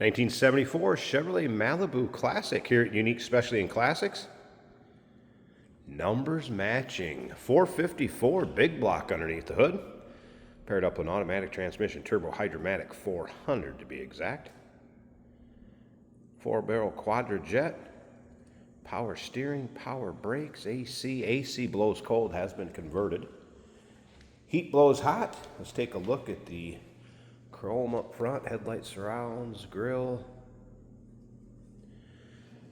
1974 Chevrolet Malibu Classic here at Unique Specialty in Classics. Numbers matching. 454 big block underneath the hood. Paired up with an automatic transmission, turbo hydromatic 400 to be exact. 4-barrel quadrajet. Power steering, power brakes, AC. AC blows cold, has been converted. Heat blows hot. Let's take a look at the chrome up front, headlight surrounds, grille.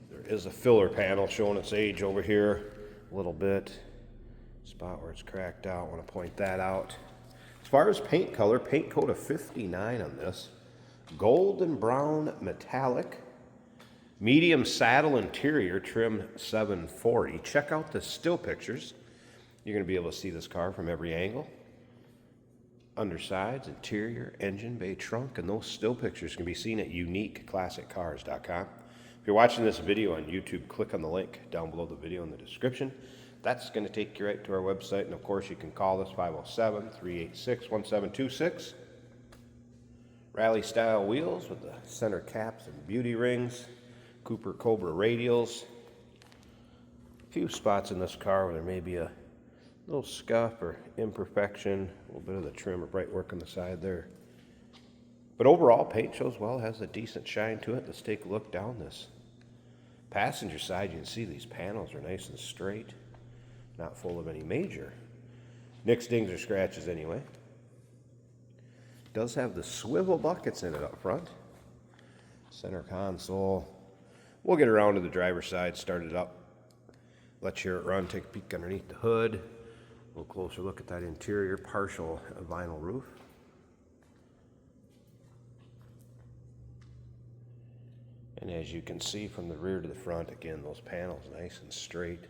There is a filler panel showing its age over here a little bit. Spot where it's cracked out, want to point that out. As far as paint color, paint coat of 59 on this. Golden brown metallic. Medium saddle interior, trim 740. Check out the still pictures. You're going to be able to see this car from every angle. Undersides, interior, engine bay, trunk, and those still pictures can be seen at uniqueclassiccars.com. If you're watching this video on YouTube, click on the link down below the video in the description. That's going to take you right to our website, and of course you can call us 507-386-1726. Rally style wheels with the center caps and beauty rings. Cooper Cobra radials. A few spots in this car where there may be a little scuff or imperfection, a little bit of the trim or bright work on the side there. But overall, paint shows well, has a decent shine to it. Let's take a look down this passenger side. You can see these panels are nice and straight, not full of any major nicks, dings, or scratches anyway. Does have the swivel buckets in it up front. Center console. We'll get around to the driver's side, start it up, let you hear it run, take a peek underneath the hood. A little closer look at that interior, partial vinyl roof. And as you can see from the rear to the front, again, those panels nice and straight.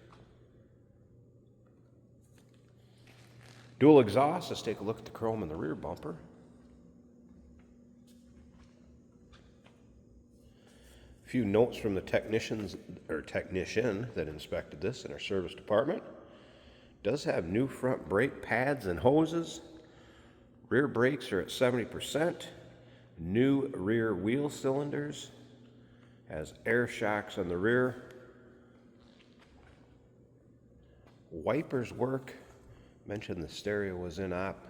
Dual exhaust. Let's take a look at the chrome in the rear bumper. A few notes from the technician that inspected this in our service department. Does have new front brake pads and hoses. Rear brakes are at 70%. New rear wheel cylinders. Has air shocks on the rear. Wipers work. Mentioned the stereo was in op.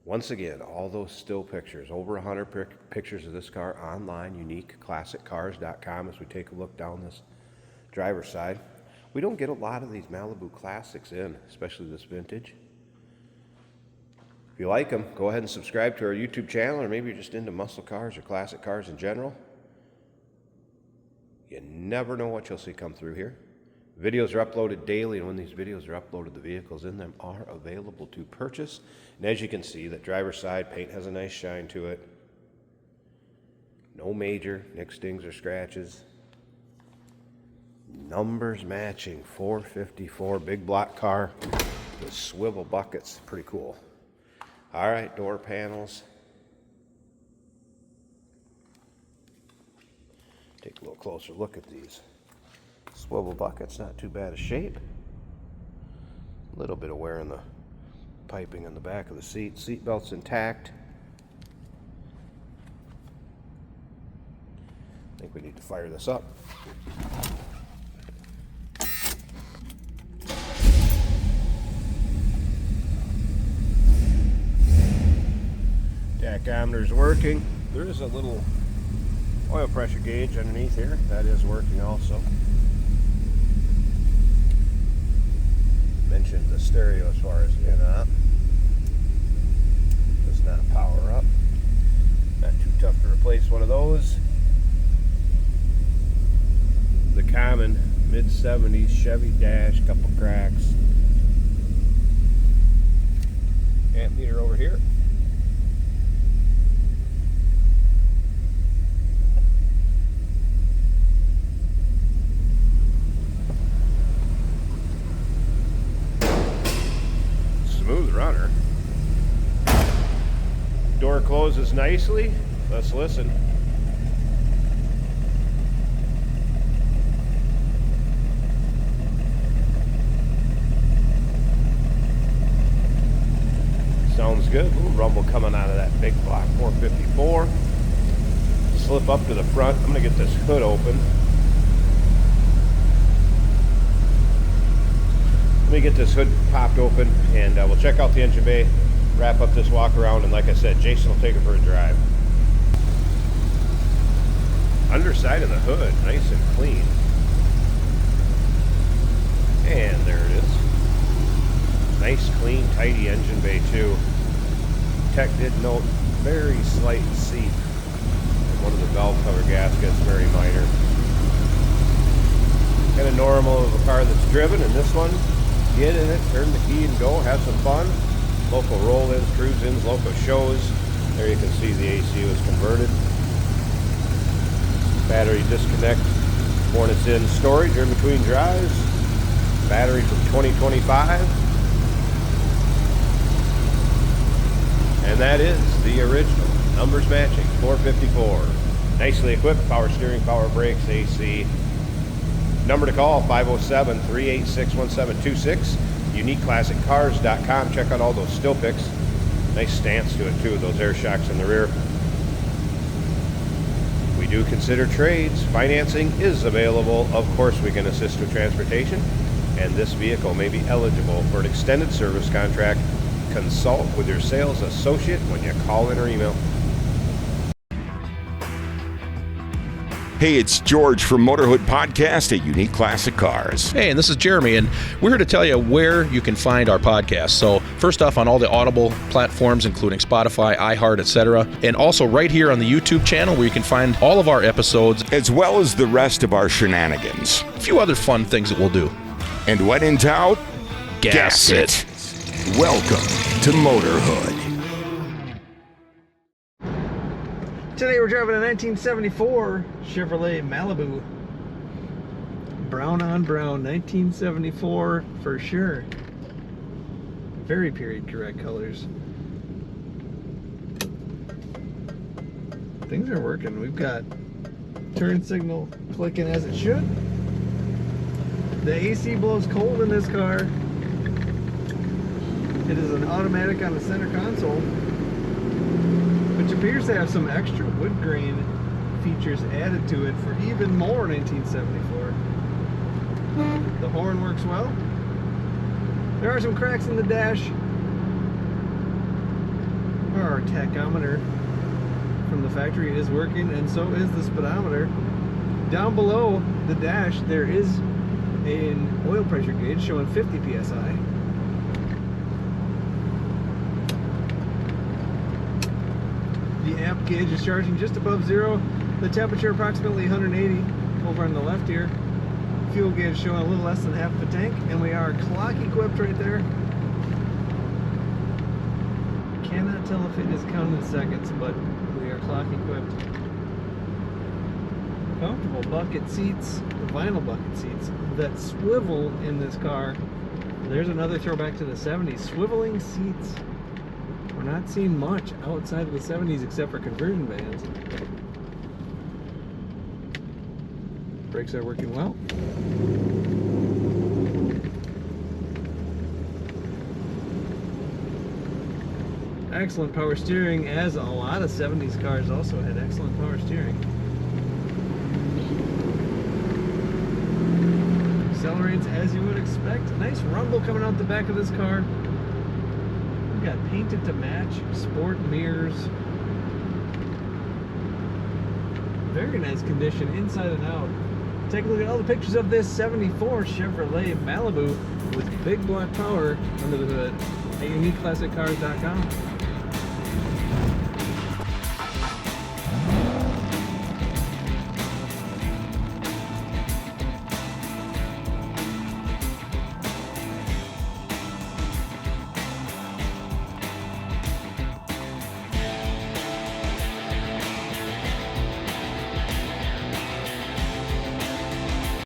Once again, all those still pictures, over 100 pictures of this car online, uniqueclassiccars.com, as we take a look down this driver's side. We don't get a lot of these Malibu Classics in, especially this vintage. If you like them, go ahead and subscribe to our YouTube channel, or maybe you're just into muscle cars or classic cars in general. You never know what you'll see come through here. Videos are uploaded daily, and when these videos are uploaded, the vehicles in them are available to purchase. And as you can see, that driver's side paint has a nice shine to it. No major nicks, dings, or scratches. Numbers matching. 454 big block car with swivel buckets. Pretty cool. All right, door panels. Take a little closer look at these swivel buckets. Not too bad a shape. A little bit of wear in the piping on the back of the seat. Seat belt's intact. I think we need to fire this up. Tachometer's working. There is a little oil pressure gauge underneath here. That is working also. Mentioned the stereo as far as in up. Does not power up. Not too tough to replace one of those. The common mid-70s Chevy dash, couple cracks. Amp meter over here. Smooth runner. Door closes nicely. Let's listen. Sounds good. A little rumble coming out of that big block 454. slip up to the front. I'm going to get this hood open. Let me get this hood popped open, and we'll check out the engine bay, wrap up this walk around, and like I said, Jason will take it for a drive. Underside of the hood, nice and clean. And there it is. Nice, clean, tidy engine bay too. Tech did note very slight seep in one of the valve cover gaskets, very minor. Kind of normal of a car that's driven, and this one, get in it, turn the key and go, have some fun. Local roll-ins, cruise-ins, local shows. There you can see the AC was converted. Battery disconnect when it's in storage or in between drives. Battery from 2025. And that is the original. Numbers matching, 454. Nicely equipped, power steering, power brakes, AC. Number to call, 507-386-1726. UniqueClassicCars.com. Check out all those still pics. Nice stance to it too, those air shocks in the rear. We do consider trades. Financing is available. Of course, we can assist with transportation. And this vehicle may be eligible for an extended service contract. Consult with your sales associate when you call in or email. Hey, it's George from Motorhood Podcast at Unique Classic Cars. Hey, and this is Jeremy, and we're here to tell you where you can find our podcast. So first off, on all the Audible platforms, including Spotify, iHeart, etc., and also right here on the YouTube channel where you can find all of our episodes, as well as the rest of our shenanigans. A few other fun things that we'll do. And when in doubt, gas it. Welcome to Motorhood. Today we're driving a 1974 Chevrolet Malibu. Brown on brown, 1974 for sure. Very period correct colors. Things are working. We've got turn signal clicking as it should. The AC blows cold in this car. It is an automatic on the center console, which appears to have some extra wood grain features added to it for even more 1974. The horn works well. There are some cracks in the dash. Our tachometer from the factory is working, and so is the speedometer. Down below the dash there is an oil pressure gauge showing 50 psi. The amp gauge is charging just above zero. The temperature approximately 180 over on the left here. Fuel gauge showing a little less than half of a tank, and we are clock equipped right there. Cannot tell if it is counting seconds, but we are clock equipped. Comfortable bucket seats, vinyl bucket seats that swivel in this car. There's another throwback to the 70s, swiveling seats. We're not seeing much outside of the 70s except for conversion vans. Brakes are working well. Excellent power steering, as a lot of 70s cars also had excellent power steering. Accelerates as you would expect. Nice rumble coming out the back of this car. We've got painted to match, sport mirrors. Very nice condition inside and out. Take a look at all the pictures of this 74 Chevrolet Malibu with big block power under the hood at UniqueClassicCars.com.